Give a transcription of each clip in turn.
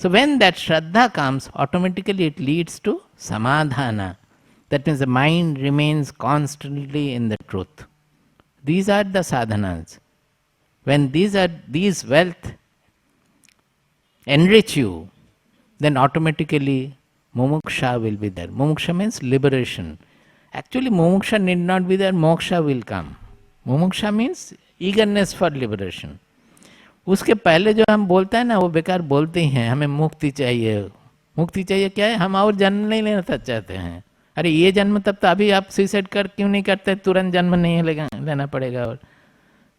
So when that Shraddha comes, automatically it leads to Samadhana. That means the mind remains constantly in the truth. These are the sadhanas. When these wealth enrich you, then automatically mumuksha will be there. Mumuksha means liberation. Actually, mumuksha need not be there, moksha will come. Mumuksha means eagerness for liberation. उसके पहले जो हम बोलते हैं ना, वो बेकार बोलते ही हैं, हमें मुक्ति चाहिए. मुक्ति चाहिए क्या है? हम और जन्म नहीं लेना चाहते हैं. अरे ये जन्म तब तो अभी आप सुसाइड कर क्यों नहीं करते? तुरंत जन्म नहीं लेना पड़ेगा. और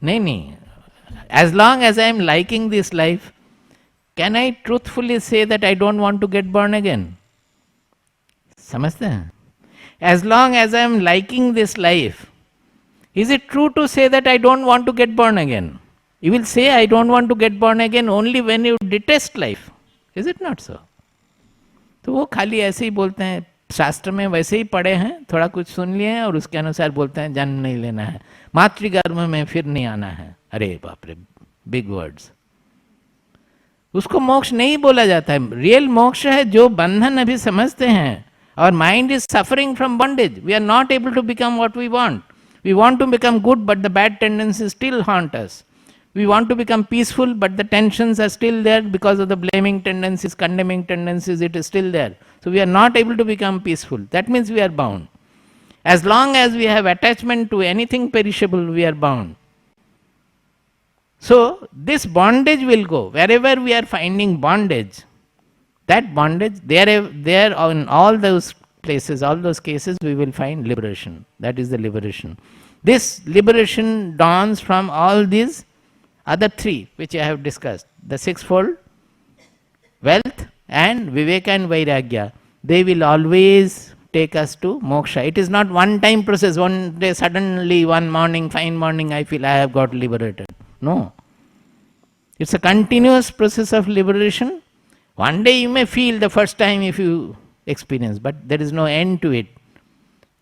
नहीं, as long as I am liking this life, can I truthfully say that I don't want to get born again? समझते हैं? As long as I am liking this life, is it true to say that I don't want to get born again? You will say I don't want to get born again only when you detest life. Is it not so? तो वो खाली ऐसे ही बोलते हैं, शास्त्र में वैसे ही पढ़े हैं, थोड़ा कुछ सुन लिए हैं और उसके अनुसार बोलते हैं जन्म नहीं लेना है, मातृगर्भ में फिर नहीं आना है. अरे बाप रे, बिग वर्ड्स. उसको मोक्ष नहीं बोला जाता है. रियल मोक्ष है जो बंधन अभी समझते हैं. और mind is suffering from bondage. We are not able to become what we want. We want to become good but the bad tendencies still haunt us. We want to become peaceful, but the tensions are still there because of the blaming tendencies, condemning tendencies, it is still there. So we are not able to become peaceful. That means we are bound. As long as we have attachment to anything perishable, we are bound. So this bondage will go. Wherever we are finding bondage, that bondage, there in all those places, all those cases, we will find liberation. That is the liberation. This liberation dawns from all these other three which I have discussed, the sixfold, wealth and viveka and vairagya. They will always take us to moksha. It is not one time process, one day suddenly, one morning, fine morning, I feel I have got liberated. No. It's a continuous process of liberation. One day you may feel the first time if you experience, but there is no end to it.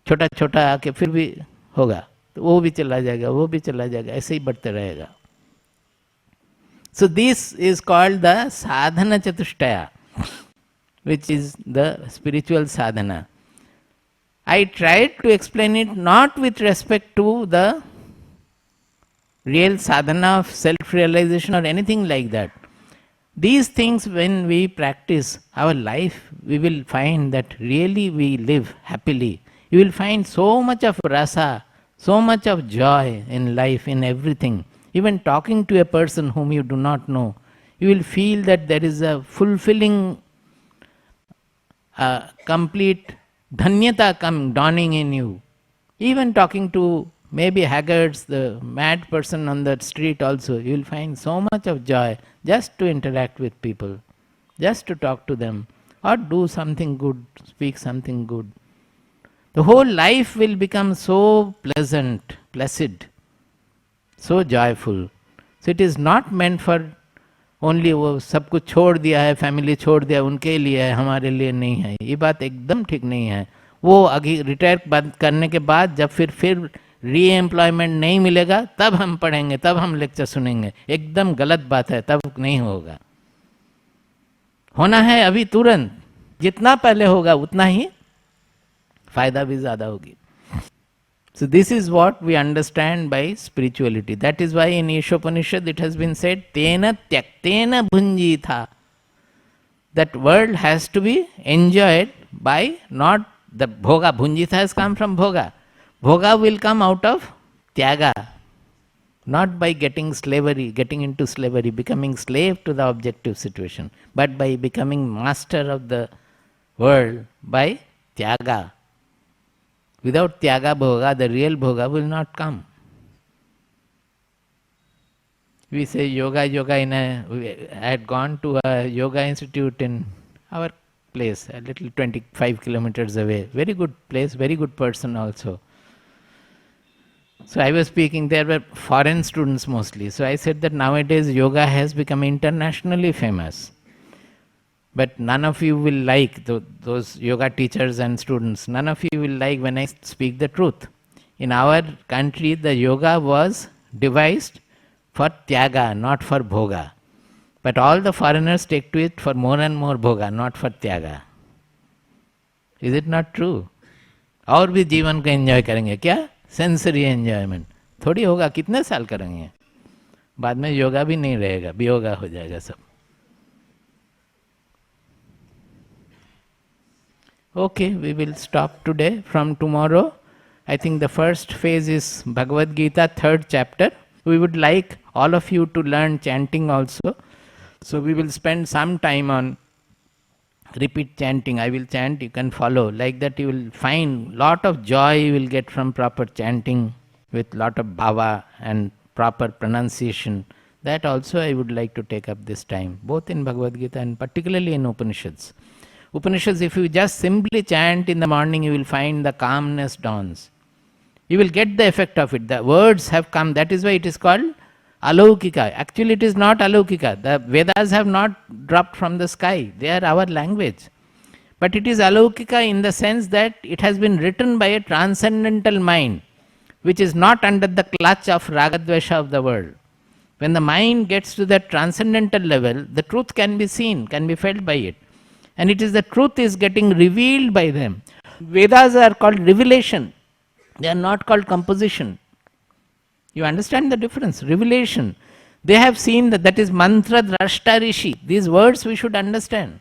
छोटा छोटा आके फिर भी होगा, तो वो भी चला जाएगा, वो भी चला जाएगा, ऐसे ही बढ़ते रहेगा. So this is called the sadhana chatushtaya, which is the spiritual sadhana. I tried to explain it not with respect to the real sadhana of self-realization or anything like that. These things, when we practice our life, we will find that really we live happily. You will find so much of rasa, so much of joy in life, in everything. Even talking to a person whom you do not know, you will feel that there is a fulfilling, complete dhanyata dawning in you. Even talking to maybe haggards, the mad person on the street also, you will find so much of joy just to interact with people, just to talk to them, or do something good, speak something good. The whole life will become so pleasant, placid, so joyful. So it is not meant for only वो सब कुछ छोड़ दिया है, family छोड़ दिया, उनके लिए है, हमारे लिए नहीं है. ये बात एकदम ठीक नहीं है. वो अभी रिटायर करने के बाद जब फिर री एम्प्लॉयमेंट नहीं मिलेगा, तब हम पढ़ेंगे, तब हम लेक्चर सुनेंगे. एकदम गलत बात है, तब नहीं होगा. होना है अभी तुरंत. जितना पहले होगा उतना ही फायदा भी ज्यादा होगी. So this is what we understand by spirituality. That is why in Ishopanishad it has been said, Tena tyaktena bhunjitha. That world has to be enjoyed by not the bhoga. Bhunjitha has come from bhoga. Bhoga will come out of tyaga. Not by getting into slavery, becoming slave to the objective situation, but by becoming master of the world by tyaga. Without tyaga bhoga, the real bhoga will not come. We say yoga. I had gone to a yoga institute in our place, a little 25 kilometers away. Very good place, very good person also. So I was speaking, there were foreign students mostly. So I said that nowadays yoga has become internationally famous. But none of you will like, those yoga teachers and students, none of you will like when I speak the truth. In our country, the yoga was devised for tyaga, not for bhoga. But all the foreigners take to it for more and more bhoga, not for tyaga. Is it not true? और भी जीवन को enjoy करेंगे क्या? Sensory enjoyment थोड़ी होगा, कितने साल करेंगे? बाद में योगा भी नहीं रहेगा, वियोगा हो जाएगा सब. Okay, we will stop today. From tomorrow, I think the first phase is Bhagavad Gita, 3rd chapter. We would like all of you to learn chanting also. So we will spend some time on repeat chanting. I will chant, you can follow. Like that you will find lot of joy you will get from proper chanting with lot of bhava and proper pronunciation. That also I would like to take up this time, both in Bhagavad Gita and particularly in Upanishads. Upanishads, if you just simply chant in the morning, you will find the calmness dawns. You will get the effect of it. The words have come, that is why it is called Alaukika. Actually it is not Alaukika. The Vedas have not dropped from the sky. They are our language. But it is Alaukika in the sense that it has been written by a transcendental mind, which is not under the clutch of Ragadvesha of the world. When the mind gets to that transcendental level, the truth can be seen, can be felt by it. And it is the truth is getting revealed by them. Vedas are called revelation. They are not called composition. You understand the difference? Revelation. They have seen that is mantra drashta rishi. These words we should understand.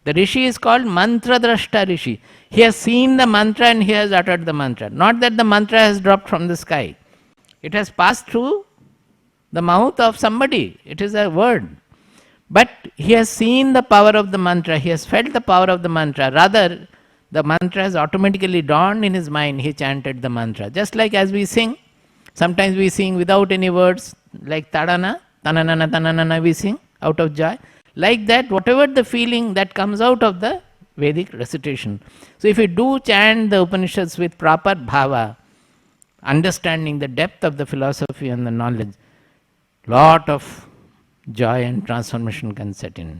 The rishi is called mantra drashta rishi. He has seen the mantra and he has uttered the mantra. Not that the mantra has dropped from the sky. It has passed through the mouth of somebody. It is a word. But he has seen the power of the mantra, he has felt the power of the mantra. Rather, the mantra has automatically dawned in his mind, he chanted the mantra. Just like as we sing, sometimes we sing without any words, like Tadana, Tananana, Tananana, we sing out of joy. Like that, whatever the feeling that comes out of the Vedic recitation. So if we do chant the Upanishads with proper bhava, understanding the depth of the philosophy and the knowledge, lot of joy and transformation can set in.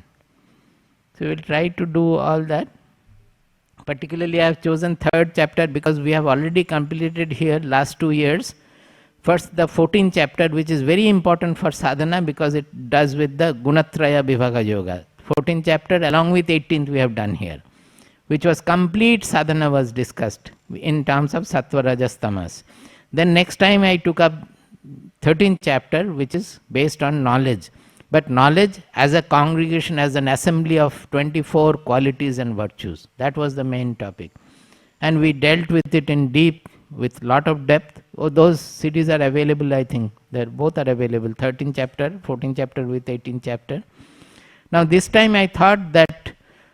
So we will try to do all that. Particularly I have chosen 3rd chapter because we have already completed here last 2 years. First the 14th chapter, which is very important for sadhana because it does with the Gunatraya Vibhaga Yoga. 14th chapter along with 18th we have done here, which was complete sadhana was discussed in terms of Sattva, Rajas, Tamas. Then next time I took up 13th chapter, which is based on knowledge. But knowledge as a congregation, as an assembly of 24 qualities and virtues. That was the main topic. And we dealt with it in deep, with lot of depth. Oh, those CDs are available, I think. They both are available. 13th chapter, 14th chapter with 18th chapter. Now this time I thought that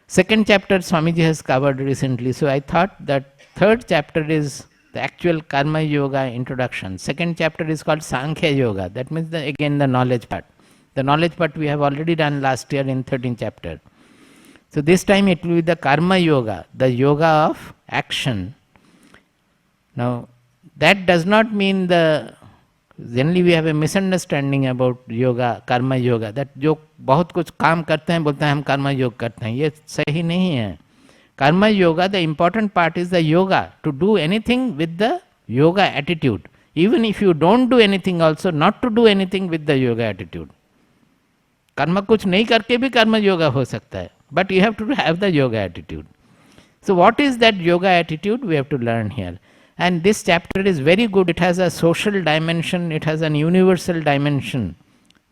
2nd chapter Swamiji has covered recently. So I thought that 3rd chapter is the actual Karma Yoga introduction. 2nd chapter is called Sankhya Yoga. That means again the knowledge part. The knowledge part we have already done last year in 13th chapter. So this time it will be the Karma Yoga, the yoga of action. Now that does not mean generally we have a misunderstanding about yoga, Karma Yoga, that जो बहुत कुछ काम करते हैं बोलते हैं हम कर्म योग करते हैं, ये सही नहीं है. Karma Yoga, the important part is the yoga, to do anything with the yoga attitude. Even if you don't do anything also, not to do anything with the yoga attitude. कर्म कुछ नहीं करके भी कर्म योगा हो सकता है, but you have to have the yoga attitude. So what is that yoga attitude? We have to learn here. And this chapter is very good. It has a social dimension, it has an universal dimension,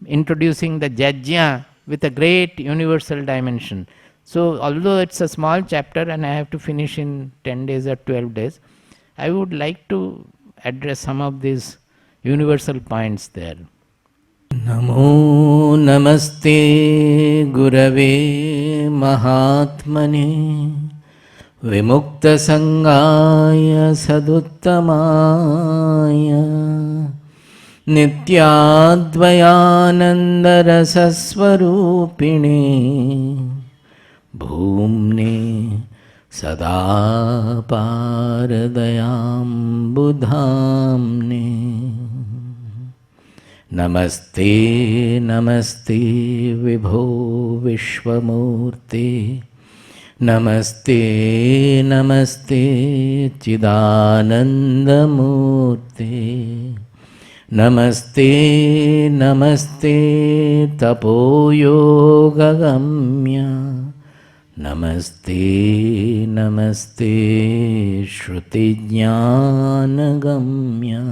introducing the Jajya with a great universal dimension. So although it's a small chapter and I have to finish in 10 days or 12 days, I would like to address some of these universal points there. Namo Namaste Gurave Mahatmane Vimukta Sangaya Saduttamaya Nityadvayananda Rasaswarupine Bhumne Sada Paradayam Budhamne Namaste, Namaste, Vibho Vishwamurti. Namaste, Namaste, Chidanandamurti. Namaste, namaste, tapoyogagamya. Namaste, namaste, Shrutijnanagamya.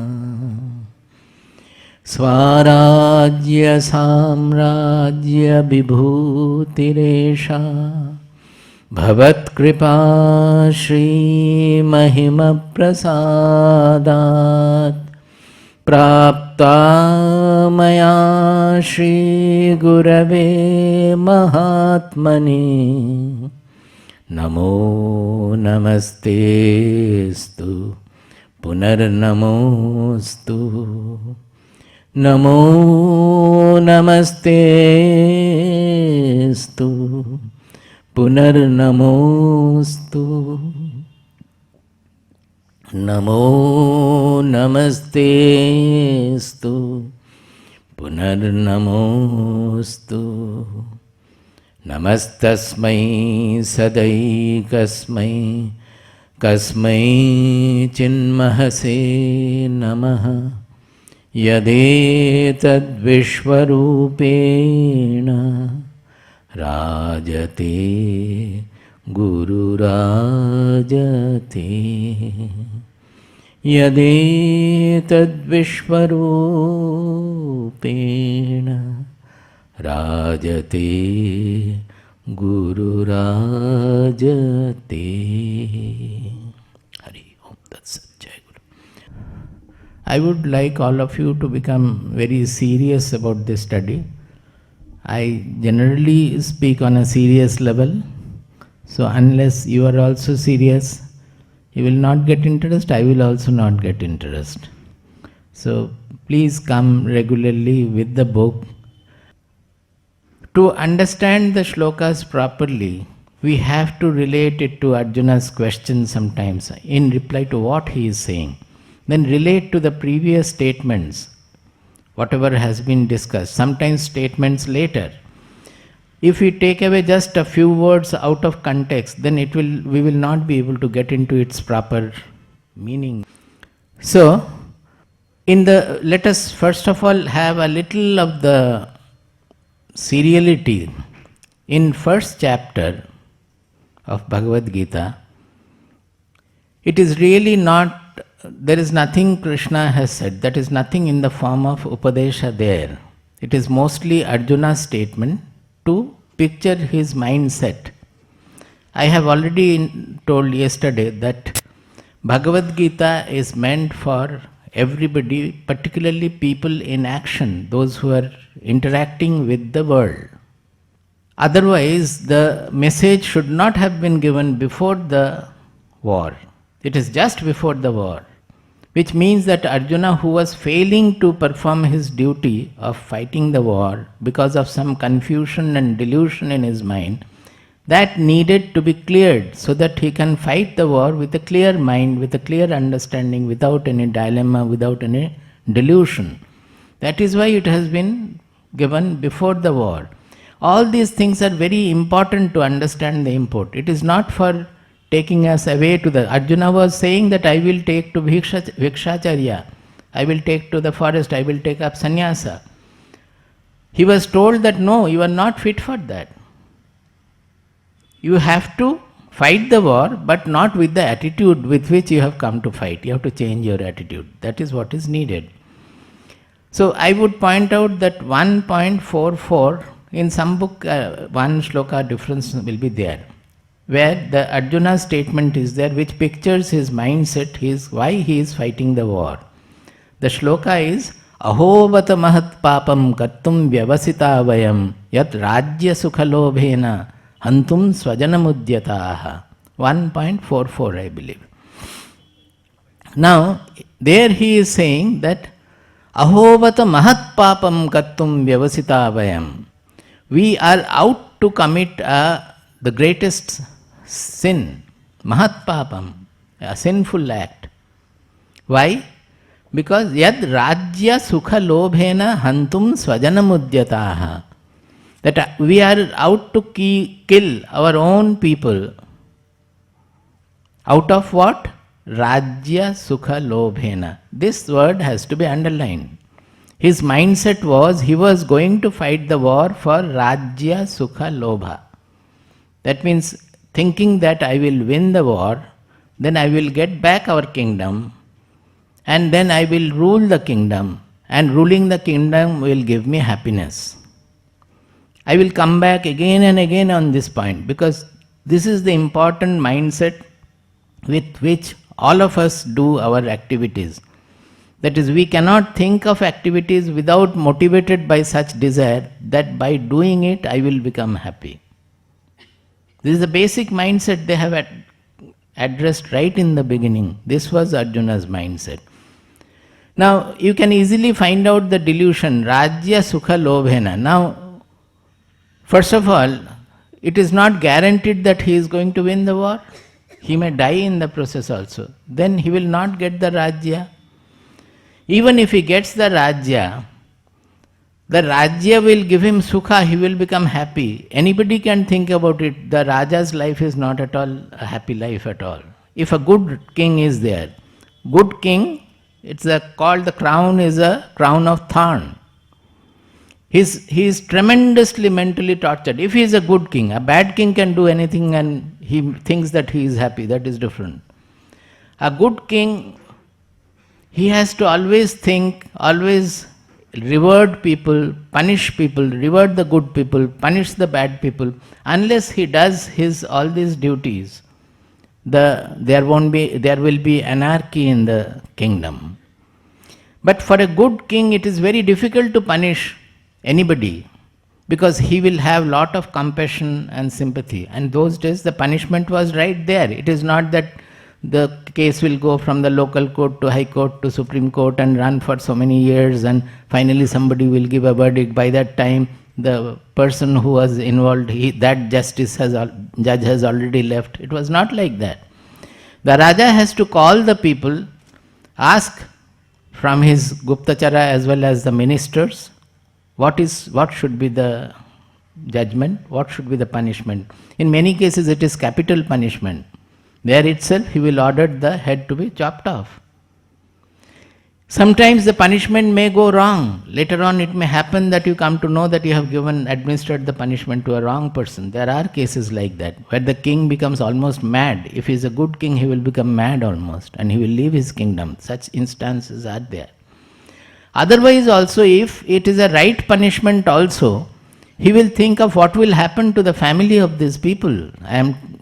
Swarajya samrajya vibhutiresha Bhavat kripa shri mahima prasadat Prapta maya shri gurave mahatmane Namo namaste stu punarnamostu Namo namaste stu punarnamostu Namo namaste stu punarnamostu Namastasmai sadaikasmai kasmai chinmahase namaha Yadetadvishvarupena rajate guru rajate Yadetadvishvarupena rajate guru rajate Hari Om Tat Sat. Jai Guru. I would like all of you to become very serious about this study. I generally speak on a serious level, so unless you are also serious, you will not get interest, I will also not get interest. So please come regularly with the book. To understand the shlokas properly, we have to relate it to Arjuna's question sometimes, in reply to what he is saying. Then relate to the previous statements, whatever has been discussed, sometimes statements later. If we take away just a few words out of context, then we will not be able to get into its proper meaning. So, let us first of all have a little of the seriality. In first chapter of Bhagavad Gita, it is really not, there is nothing Krishna has said, that is nothing in the form of Upadesha there. It is mostly Arjuna's statement to picture his mindset. I have already told yesterday that Bhagavad Gita is meant for everybody, particularly people in action, those who are interacting with the world. Otherwise, the message should not have been given before the war. It is just before the war, which means that Arjuna, who was failing to perform his duty of fighting the war because of some confusion and delusion in his mind, that needed to be cleared so that he can fight the war with a clear mind, with a clear understanding, without any dilemma, without any delusion. That is why it has been given before the war. All these things are very important to understand the import. It is not for taking us away to the... Arjuna was saying that I will take to Bhikshacharya, I will take to the forest, I will take up sannyasa. He was told that no, you are not fit for that. You have to fight the war, but not with the attitude with which you have come to fight. You have to change your attitude. That is what is needed. So I would point out that 1.44, in some book, one shloka difference will be there, where the Arjuna statement is there, which pictures his mindset, why he is fighting the war. The shloka is, Ahovata mahat papam kartum vyavasita vayam yat rajya sukhalobhena hantum swajanamudyataha. 1.44, I believe. Now, there he is saying that Ahovata mahat papam kartum vyavasita vayam. We are out to commit the greatest sin, mahat papam, a sinful act. Why? Because yad rajya sukha lobhena hantum swajanamudyataha. That we are out to kill our own people. Out of what? Rajya sukha lobhena. This word has to be underlined. His mindset was he was going to fight the war for Rajya Sukha Lobha. That means thinking that I will win the war, then I will get back our kingdom, and then I will rule the kingdom, and ruling the kingdom will give me happiness. I will come back again and again on this point, because this is the important mindset with which all of us do our activities. That is, we cannot think of activities without motivated by such desire that by doing it I will become happy. This is the basic mindset they have addressed right in the beginning. This was Arjuna's mindset. Now, you can easily find out the delusion, Rajya Sukha Lobhena. Now, first of all, it is not guaranteed that he is going to win the war. He may die in the process also. Then he will not get the Rajya. Even if he gets the Rajya will give him Sukha, he will become happy. Anybody can think about it. The Raja's life is not at all a happy life at all. If a good king is there, good king, called the crown is a crown of thorn. He is tremendously mentally tortured. If he is a good king, a bad king can do anything and he thinks that he is happy. That is different. A good king, he has to always think, always reward people, punish people, reward the good people, punish the bad people. Unless he does all these duties, there will be anarchy in the kingdom. But for a good king, it is very difficult to punish anybody, because he will have lot of compassion and sympathy. And those days the punishment was right there. It is not that the case will go from the local court to high court to Supreme Court and run for so many years, and finally somebody will give a verdict. By that time, the person who was involved, that judge has already left. It was not like that. The Raja has to call the people, ask from his Guptachara as well as the ministers, what should be the judgment, what should be the punishment. In many cases it is capital punishment. There itself he will order the head to be chopped off. Sometimes the punishment may go wrong. Later on it may happen that you come to know that you have administered the punishment to a wrong person. There are cases like that, where the king becomes almost mad. If he is a good king, he will become mad almost, and he will leave his kingdom. Such instances are there. Otherwise also, if it is a right punishment also, he will think of what will happen to the family of these people.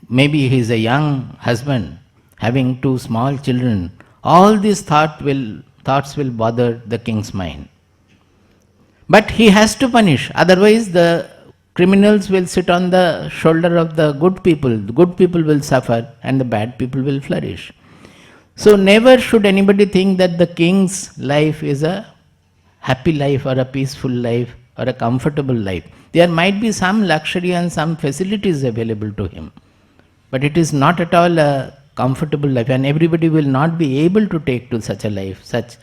Maybe he is a young husband having 2 small children. All these thoughts will bother the king's mind. But he has to punish, otherwise the criminals will sit on the shoulder of the good people. The good people will suffer and the bad people will flourish. So never should anybody think that the king's life is a happy life or a peaceful life or a comfortable life. There might be some luxury and some facilities available to him, but it is not at all a comfortable life, and everybody will not be able to take to such a life, such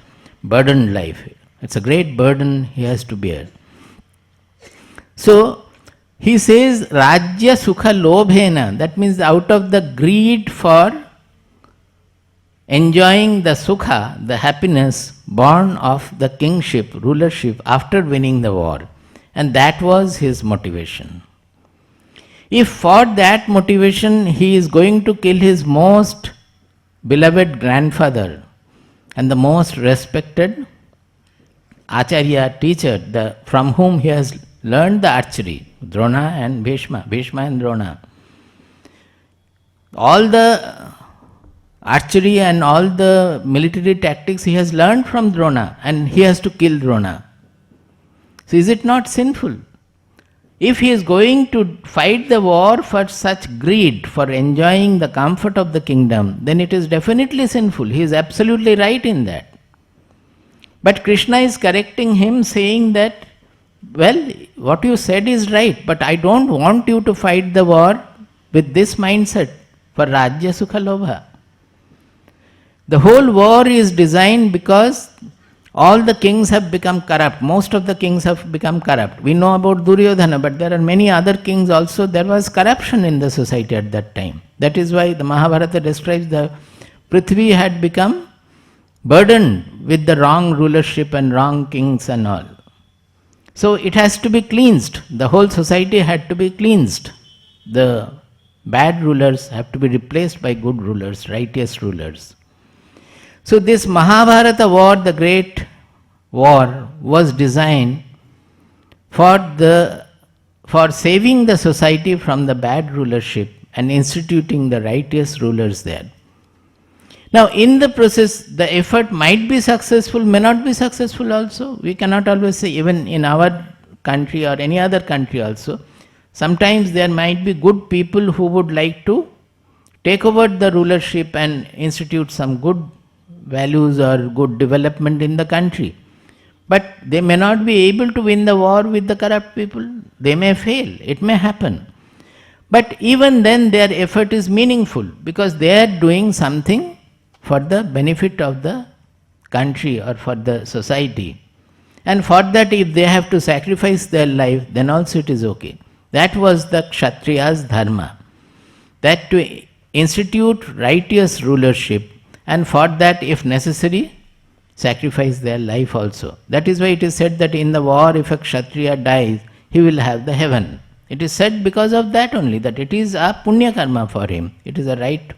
burdened life. It's a great burden he has to bear. So he says Rajya Sukha Lobhena, that means out of the greed for enjoying the Sukha, the happiness born of the kingship, rulership after winning the war. And that was his motivation. If for that motivation he is going to kill his most beloved grandfather and the most respected Acharya teacher, from whom he has learned the archery, Drona and Bhishma and Drona. All the archery and all the military tactics he has learned from Drona, and he has to kill Drona. So is it not sinful? If he is going to fight the war for such greed, for enjoying the comfort of the kingdom, then it is definitely sinful. He is absolutely right in that. But Krishna is correcting him, saying that, well, what you said is right, but I don't want you to fight the war with this mindset for Rajya Sukha Lobha. The whole war is designed because all the kings have become corrupt. Most of the kings have become corrupt. We know about Duryodhana, but there are many other kings also. There was corruption in the society at that time. That is why the Mahabharata describes the Prithvi had become burdened with the wrong rulership and wrong kings and all. So it has to be cleansed. The whole society had to be cleansed. The bad rulers have to be replaced by good rulers, righteous rulers. So this Mahabharata war, the great war, was designed for saving the society from the bad rulership and instituting the righteous rulers there. Now, in the process, the effort might be successful, may not be successful also. We cannot always say, even in our country or any other country also, sometimes there might be good people who would like to take over the rulership and institute some good values or good development in the country. But they may not be able to win the war with the corrupt people. They may fail. It may happen. But even then their effort is meaningful because they are doing something for the benefit of the country or for the society. And for that, if they have to sacrifice their life, then also it is okay. That was the Kshatriya's dharma. That to institute righteous rulership, and for that, if necessary, sacrifice their life also. That is why it is said that in the war, if a Kshatriya dies, he will have the heaven. It is said because of that only, that it is a punya karma for him. It is a right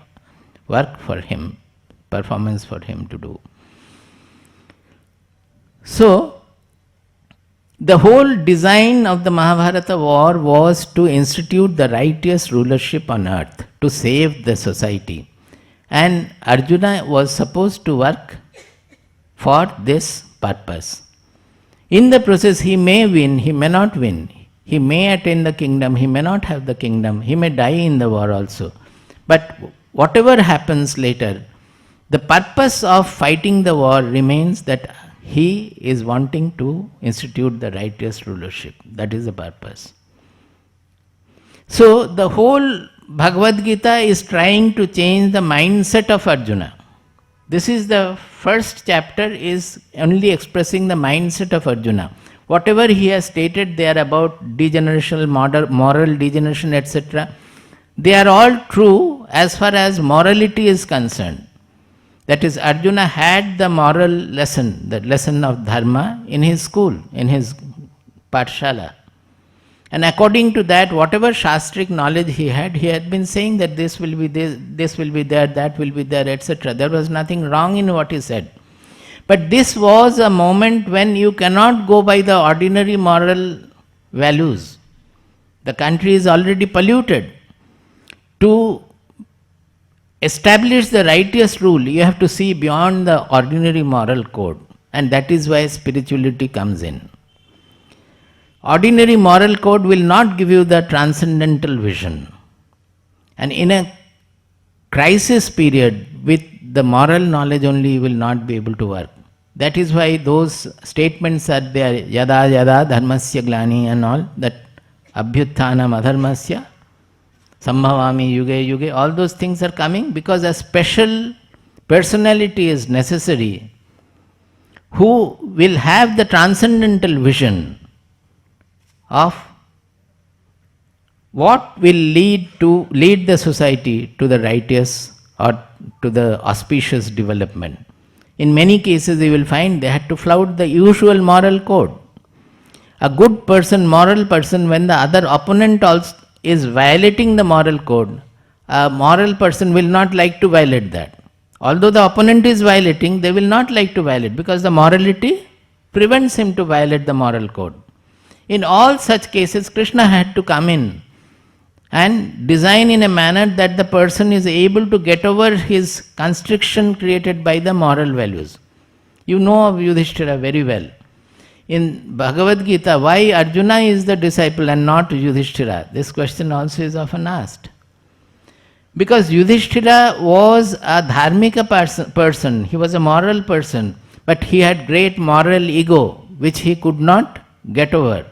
work for him, performance for him to do. So, the whole design of the Mahabharata war was to institute the righteous rulership on earth, to save the society. And Arjuna was supposed to work for this purpose. In the process, he may win, he may not win. He may attain the kingdom, he may not have the kingdom, he may die in the war also. But whatever happens later, the purpose of fighting the war remains that he is wanting to institute the righteous rulership. That is the purpose. So the whole Bhagavad Gita is trying to change the mindset of Arjuna. This is the first chapter, is only expressing the mindset of Arjuna. Whatever he has stated there about degeneration, moral degeneration, etc., they are all true as far as morality is concerned. That is, Arjuna had the moral lesson, the lesson of dharma in his school, in his pathshala. And according to that, whatever shastric knowledge he had been saying that this will be this will be there, that will be there, etc. There was nothing wrong in what he said. But this was a moment when you cannot go by the ordinary moral values. The country is already polluted. To establish the righteous rule, you have to see beyond the ordinary moral code. And that is why spirituality comes in. Ordinary moral code will not give you the transcendental vision. And in a crisis period, with the moral knowledge only, you will not be able to work. That is why those statements are there, yada yada dharmasya glani and all, that abhyutthanam adharmasya, sambhavami yuge yuge, all those things are coming because a special personality is necessary who will have the transcendental vision of what will lead the society to the righteous or to the auspicious development. In many cases you will find they had to flout the usual moral code. A good person, moral person, when the other opponent also is violating the moral code, a moral person will not like to violate that. Although the opponent is violating, they will not like to violate because the morality prevents him to violate the moral code. In all such cases, Krishna had to come in and design in a manner that the person is able to get over his constriction created by the moral values. You know of Yudhishthira very well. In Bhagavad Gita, why Arjuna is the disciple and not Yudhishthira? This question also is often asked. Because Yudhishthira was a dharmika person, he was a moral person, but he had great moral ego which he could not get over.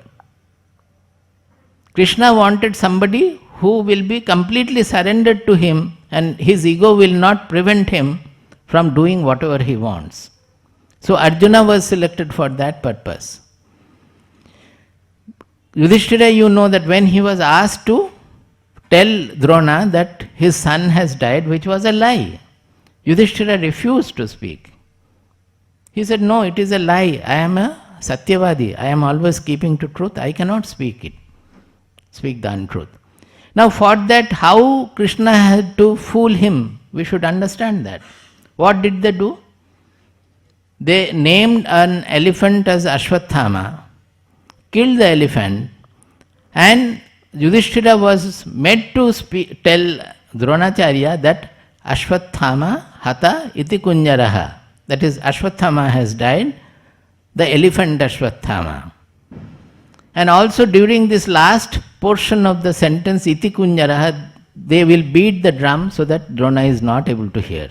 Krishna wanted somebody who will be completely surrendered to him and his ego will not prevent him from doing whatever he wants. So Arjuna was selected for that purpose. Yudhishthira, you know that when he was asked to tell Drona that his son has died, which was a lie, Yudhishthira refused to speak. He said, no, it is a lie. I am a Satyavadi. I am always keeping to truth. I cannot speak the untruth. Now for that, how Krishna had to fool him, we should understand that. What did they do? They named an elephant as Ashwatthama, killed the elephant, and Yudhishthira was made to tell Dronacharya that Ashwatthama hata iti kunjaraha. That is, Ashwatthama has died, the elephant Ashwatthama. And also during this last portion of the sentence, iti kunjaraha, they will beat the drum so that Drona is not able to hear.